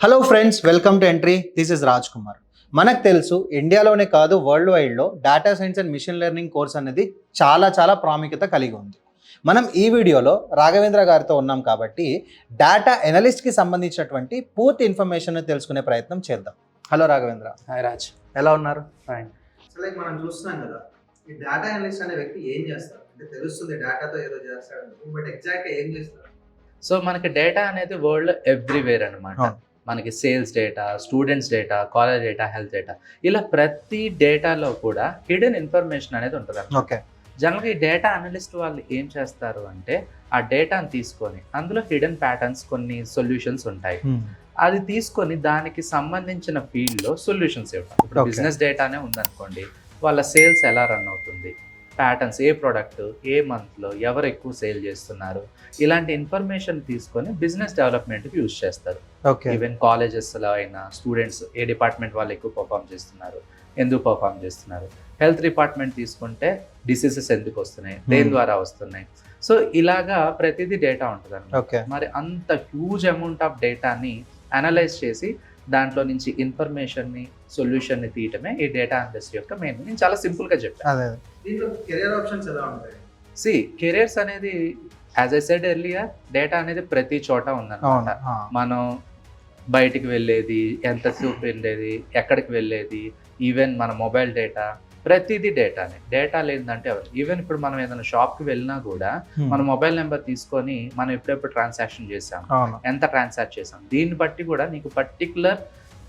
Hello friends, welcome to entry. This is Raj Kumar. మనకు తెలుసు, ఇండియాలోనే కాదు వరల్డ్ వైడ్లో data science and machine learning course అనేది చాలా ప్రాముఖ్యత కలిగి ఉంది. మనం ఈ వీడియోలో రాఘవేంద్ర గారితో ఉన్నాం కాబట్టి డేటా ఎనలిస్ట్కి సంబంధించినటువంటి పూర్తి ఇన్ఫర్మేషన్ తెలుసుకునే ప్రయత్నం చేద్దాం. హలో రాఘవేంద్ర. హాయ్ రాజ్, ఎలా ఉన్నారు? ఫైన్. సో లైక్ మనం చూస్తున్నాం కదా, ఈ డేటా అనలిస్ట్ అనే వ్యక్తి ఏం చేస్తారు అంటే తెలుస్తుంది డేటాతో ఏదో చేస్తాడు, బట్ ఎగ్జాక్ట్గా ఏం చేస్తారు? సో మనకి డేటా అనేది వరల్డ్ ఎవ్రీవేర్ అనమాట. మనకి sales data, students data, college data, health data, ఇలా ప్రతి డేటాలో కూడా హిడెన్ ఇన్ఫర్మేషన్ అనేది ఉంటుంది. ఓకే. జనరల్గా ఈ డేటా అనలిస్ట్ వాళ్ళు ఏం చేస్తారు అంటే ఆ డేటాను తీసుకొని అందులో హిడెన్ ప్యాటర్న్స్ కొన్ని సొల్యూషన్స్ ఉంటాయి. అది తీసుకొని దానికి సంబంధించిన ఫీల్డ్లో సొల్యూషన్స్ ఇవ్వడం. ఇప్పుడు బిజినెస్ డేటానే ఉందనుకోండి, వాళ్ళ సేల్స్ ఎలా రన్ అవుతుంది, ప్యాటర్న్స్, ఏ ప్రోడక్ట్ ఏ మంత్లో ఎవరు ఎక్కువ సేల్ చేస్తున్నారు, ఇలాంటి ఇన్ఫర్మేషన్ తీసుకొని బిజినెస్ డెవలప్మెంట్కి యూజ్ చేస్తారు. ఈవెన్ కాలేజెస్లో అయినా స్టూడెంట్స్ ఏ డిపార్ట్మెంట్ వాళ్ళు ఎక్కువ పర్ఫామ్ చేస్తున్నారు, ఎందుకు పర్ఫామ్ చేస్తున్నారు. హెల్త్ డిపార్ట్మెంట్ తీసుకుంటే డిసీజెస్ ఎందుకు వస్తున్నాయి, దేని ద్వారా వస్తున్నాయి. సో ఇలాగా ప్రతిదీ డేటా ఉంటుంది అన్నమాట. మరి అంత హ్యూజ్ అమౌంట్ ఆఫ్ డేటాని అనలైజ్ చేసి దాంట్లో నుంచి ఇన్ఫర్మేషన్ని, సొల్యూషన్ని తీయటమే ఈ డేటా అనలిస్ట్ యొక్క మెయిన్. నేను చాలా సింపుల్గా చెప్పాను. కెరియర్స్ అనేది as I said earlier, data అనేది ప్రతి చోట ఉందన్నమాట. మనం బయటికి వెళ్ళేది, ఎంతసేపు వెళ్ళేది, ఎక్కడికి వెళ్ళేది, ఈవెన్ మన మొబైల్ డేటా, ప్రతిదీ డేటానే. డేటా లేదంటే ఎవరు. ఈవెన్ ఇప్పుడు మనం ఏదైనా షాప్కి వెళ్ళినా కూడా మన మొబైల్ నెంబర్ తీసుకొని మనం ఎప్పుడెప్పుడు ట్రాన్సాక్షన్ చేసాం, ఎంత ట్రాన్సాక్ట్ చేసాం, దీన్ని బట్టి కూడా నీకు పర్టికులర్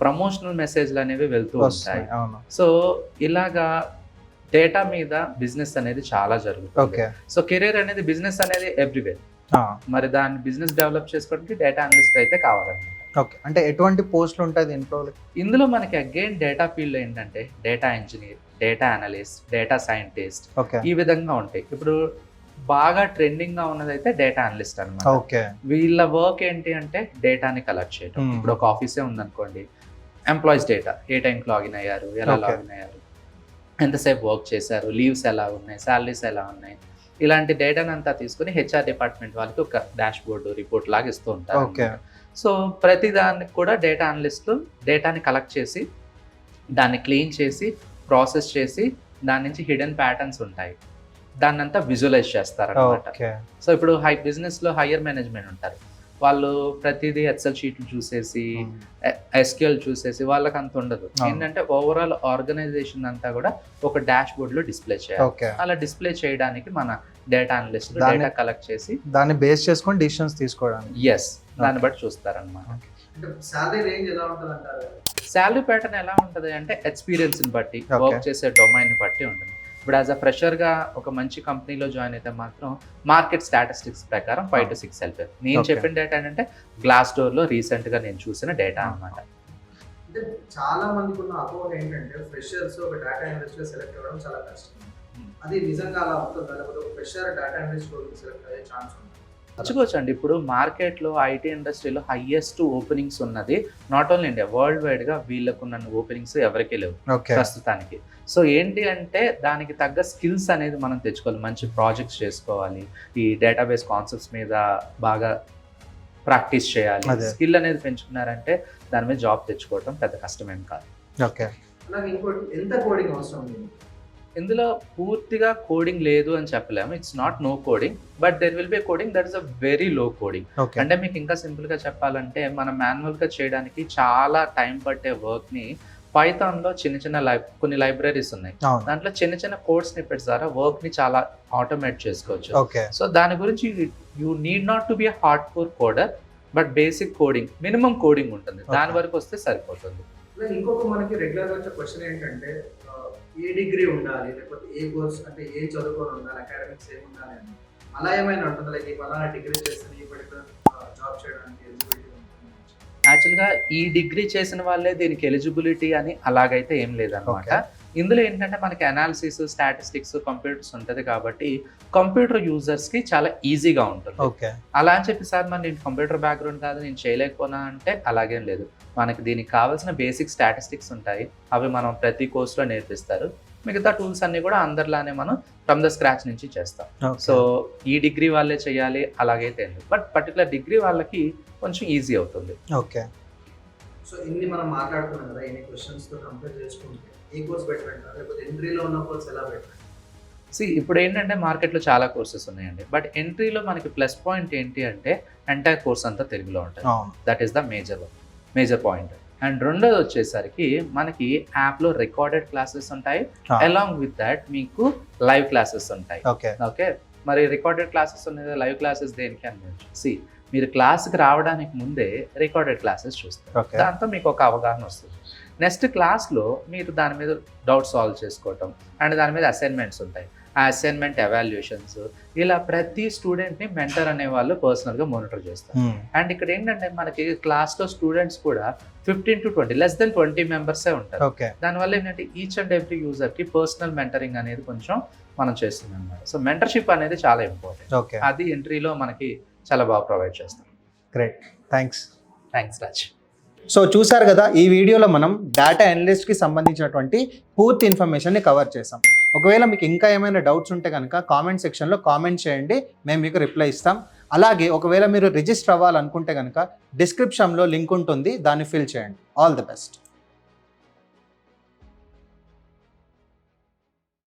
ప్రమోషనల్ మెసేజ్లు అనేవి వెళ్తూ ఉంటాయి. సో ఇలాగా డేటా మీద బిజినెస్ అనేది చాలా జరుగుతుంది. సో కెరీర్ అనేది, బిజినెస్ అనేది ఎవ్రీవేర్. మరి దాన్ని బిజినెస్ డెవలప్ చేసుకోవడానికి డేటా అనలిస్ట్ అయితే కావాలన్నమాట. ఓకే, అంటే ఎటువంటి పోస్టులు ఉంటాయి ఇందులో మనకి అగైన్ డేటా ఫీల్డ్ ఏంటంటే data engineer, data analyst, data scientist, ఈ విధంగా ఉంటాయి. ఇప్పుడు బాగా ట్రెండింగ్ గా ఉన్నది అయితే డేటా అనలిస్ట్ అనమాట. వీళ్ళ వర్క్ ఏంటి అంటే డేటాని కలెక్ట్ చేయడం. ఇప్పుడు ఒక ఆఫీసే ఉందనుకోండి, ఎంప్లాయీస్ డేటా, ఏ టైంకి లాగిన్ అయ్యారు, ఎలా లాగిన్ అయ్యారు, ఎంతసేపు వర్క్ చేశారు, లీవ్స్ ఎలా ఉన్నాయి, శాలరీస్ ఎలా ఉన్నాయి, ఇలాంటి డేటాని అంతా తీసుకుని హెచ్ఆర్ డిపార్ట్మెంట్ వాళ్ళకి ఒక డాష్ బోర్డు రిపోర్ట్ లాగా ఇస్తూ ఉంటారు. సో ప్రతి దానికి కూడా డేటా అనలిస్టులు డేటాని కలెక్ట్ చేసి దాన్ని క్లీన్ చేసి ప్రాసెస్ చేసి దాని నుంచి హిడెన్ ప్యాటర్న్స్ ఉంటాయి, దాన్ని అంతా విజువలైజ్ చేస్తారు అనమాట. సో ఇప్పుడు బిజినెస్లో హయ్యర్ మేనేజ్మెంట్ ఉంటారు, వాళ్ళు ప్రతిదీ ఎక్సెల్ షీట్లు చూసేసి ఎస్క్యూఎల్ చూసేసి వాళ్ళకి అంత ఉండదు. ఏంటంటే ఓవరాల్ ఆర్గనైజేషన్ అంతా కూడా ఒక డాష్ బోర్డ్లో డిస్ప్లే చేయాలి. అలా డిస్ప్లే చేయడానికి మన డేటా అనలిస్ట్ డేటా కలెక్ట్ చేసి దాన్ని బేస్ చేసుకొని డిసిషన్స్ తీసుకోవడానికి దాన్ని బట్టి చూస్తారనమాట. శాలరీ ప్యాటర్న్ ఎలా ఉంటుంది అంటే ఎక్స్పీరియన్స్ని బట్టి, వర్క్ చేసే డొమైన్ని బట్టి ఉంటుంది. ఇప్పుడు యాజ్ అ ఫ్రెషర్గా ఒక మంచి కంపెనీలో జాయిన్ అయితే మాత్రం మార్కెట్ స్టాటిస్టిక్స్ ప్రకారం 5 to 6 వెళ్తారు. నేను చెప్పిన డేటా ఏంటంటే గ్లాస్ డోర్లో రీసెంట్గా నేను చూసిన డేటా అనమాట. అంటే చాలా మందికి ఉన్న అపోహ ఏంటంటే ఫ్రెషర్స్ ఒక డేటా అనలిస్ట్గా సెలెక్ట్ అవ్వడం చాలా కష్టం. అది నిజంగా అలా ఉంటుందా, లేకపోతే ఒక ఫ్రెషర్ డేటా అనలిస్ట్ సెలెక్ట్ అయ్యే ఛాన్స్ ఉంది? తెచ్చుకోవచ్చండి. ఇప్పుడు మార్కెట్లో ఐటీ ఇండస్ట్రీలో హైయెస్ట్ ఓపెనింగ్స్ ఉన్నది నాట్ ఓన్లీ ఇండియా, వరల్డ్ వైడ్గా వీళ్ళకున్న ఓపెనింగ్స్ ఎవరికీ లేవు ప్రస్తుతానికి. సో ఏంటి అంటే దానికి తగ్గ స్కిల్స్ అనేది మనం తెచ్చుకోవాలి, మంచి ప్రాజెక్ట్స్ చేసుకోవాలి, ఈ డేటాబేస్ కాన్సెప్ట్స్ మీద బాగా ప్రాక్టీస్ చేయాలి. స్కిల్ అనేది పెంచుకున్నారంటే దాని మీద జాబ్ తెచ్చుకోవడం పెద్ద కష్టమేం కాదు. ఎంత కోడింగ్ అవసరం? ఇందులో పూర్తిగా కోడింగ్ లేదు అని చెప్పలేము. It's not no coding, but there will be coding that is a very low coding. అంటే మీకు ఇంకా సింపుల్గా చెప్పాలంటే మనం మాన్యువల్గా చేయడానికి చాలా టైం పట్టే వర్క్ని పైథాన్లో కొన్ని లైబ్రరీస్ ఉన్నాయి, దాంట్లో చిన్న కోడ్ స్నిప్పెట్స్ ద్వారా వర్క్ని చాలా ఆటోమేట్ చేసుకోవచ్చు. సో దాని గురించి you need not to be a hard core కోడర్, but basic coding, minimum coding ఉంటుంది, దాని వరకు వస్తే సరిపోతుంది. ఇంకొక మనకి రెగ్యులర్గా వచ్చే క్వశ్చన్ ఏంటంటే ఏ డిగ్రీ ఉండాలి, లేకపోతే ఏ కోర్స్ అంటే ఏ చదువుకొని ఉండాలి, అకాడమిక్స్ ఏమి ఉండాలి అని అలా ఏమైనా ఉంటుంది? లైక్ ఫలానా డిగ్రీ చేస్తే ఈ పర్టికులర్ జాబ్ చేయడానికి ఎలిజిబిలిటీ ఉంటుంది? యాక్చువల్గా ఈ డిగ్రీ చేసిన వాళ్ళే దీనికి ఎలిజిబిలిటీ అని అలాగైతే ఏం లేదన్నమాట. ఇందులో ఏంటంటే మనకి అనాలిసిస్, స్టాటిస్టిక్స్, కంప్యూటర్స్ ఉంటుంది కాబట్టి కంప్యూటర్ యూజర్స్కి చాలా ఈజీగా ఉంటుంది. అలా అని చెప్పి సార్ మరి నేను కంప్యూటర్ బ్యాక్గ్రౌండ్ కాదు నేను చేయలేకపోనా అంటే అలాగేం లేదు. మనకి దీనికి కావాల్సిన బేసిక్ స్టాటిస్టిక్స్ ఉంటాయి, అవి మనం ప్రతి కోర్సులో నేర్పిస్తారు. మిగతా టూల్స్ అన్ని కూడా అందరిలానే మనం ఫ్రమ్ ద స్క్రాచ్ నుంచి చేస్తాం. సో ఈ డిగ్రీ వాళ్ళే చేయాలి అలాగైతే ఎందుకు, బట్ పర్టికులర్ డిగ్రీ వాళ్ళకి కొంచెం ఈజీ అవుతుంది. ఓకే, సో ఇన్ని మనం మాట్లాడుకున్నాం కదా, ఇన్ని క్వశ్చన్స్తో కంపేర్ చేసుకుంటే ఏ కోర్స్ బెటర్ అంటారా, లేకపోతే ఎంట్రీలో ఉన్న కోర్స్ ఎలా బెటర్? ఇప్పుడు ఏంటంటే మార్కెట్లో చాలా కోర్సెస్ ఉన్నాయండి. బట్ ఎంట్రీలో మనకి ప్లస్ పాయింట్ ఏంటి అంటే ఎంటైర్ కోర్స్ అంతా తెలుగులో ఉంటుంది. That is the major point. And రెండోది వచ్చేసరికి మనకి యాప్లో రికార్డెడ్ క్లాసెస్ ఉంటాయి. అలాంగ్ విత్ దాట్ మీకు లైవ్ క్లాసెస్ ఉంటాయి. ఓకే, మరి రికార్డెడ్ క్లాసెస్ అనేది లైవ్ క్లాసెస్ దేనికి అని మీరు క్లాస్కి రావడానికి ముందే రికార్డెడ్ క్లాసెస్ చూస్తారు. దాంతో మీకు ఒక అవగాహన వస్తుంది. నెక్స్ట్ క్లాస్లో మీరు దాని మీద డౌట్ సాల్వ్ చేసుకోవటం అండ్ దాని మీద అసైన్మెంట్స్ ఉంటాయి. ఆ అసైన్మెంట్ ఎవాల్యుయేషన్స్, ఇలా ప్రతి స్టూడెంట్ని మెంటర్ అనే వాళ్ళు పర్సనల్గా మానిటర్ చేస్తారు. అండ్ ఇక్కడ ఏంటంటే మనకి క్లాస్లో స్టూడెంట్స్ కూడా 15 to 20 లెస్ దెన్ 20 మెంబర్సే ఉంటారు. దానివల్ల ఏంటంటే ఈచ్ అండ్ ఎవ్రీ యూజర్కి పర్సనల్ మెంటరింగ్ అనేది కొంచెం మనం చేస్తున్నాం అన్నమాట. సో మెంటర్షిప్ అనేది చాలా ఇంపార్టెంట్. అది ఎంట్రీలో మనకి చాలా బాగా ప్రొవైడ్ చేస్తాం. Great, thanks Raj. సో చూసారు కదా, ఈ వీడియోలో మనం డేటా అనలిస్ట్కి సంబంధించినటువంటి పూర్తి ఇన్ఫర్మేషన్ని కవర్ చేసాం. ఒకవేళ మీకు ఇంకా ఏమైనా డౌట్స్ ఉంటే కనుక కామెంట్ సెక్షన్లో కామెంట్ చేయండి, మేము మీకు రిప్లై ఇస్తాం. అలాగే ఒకవేళ మీరు రిజిస్టర్ అవ్వాలనుకుంటే కనుక డిస్క్రిప్షన్లో లింక్ ఉంటుంది, దాన్ని ఫిల్ చేయండి. All the best.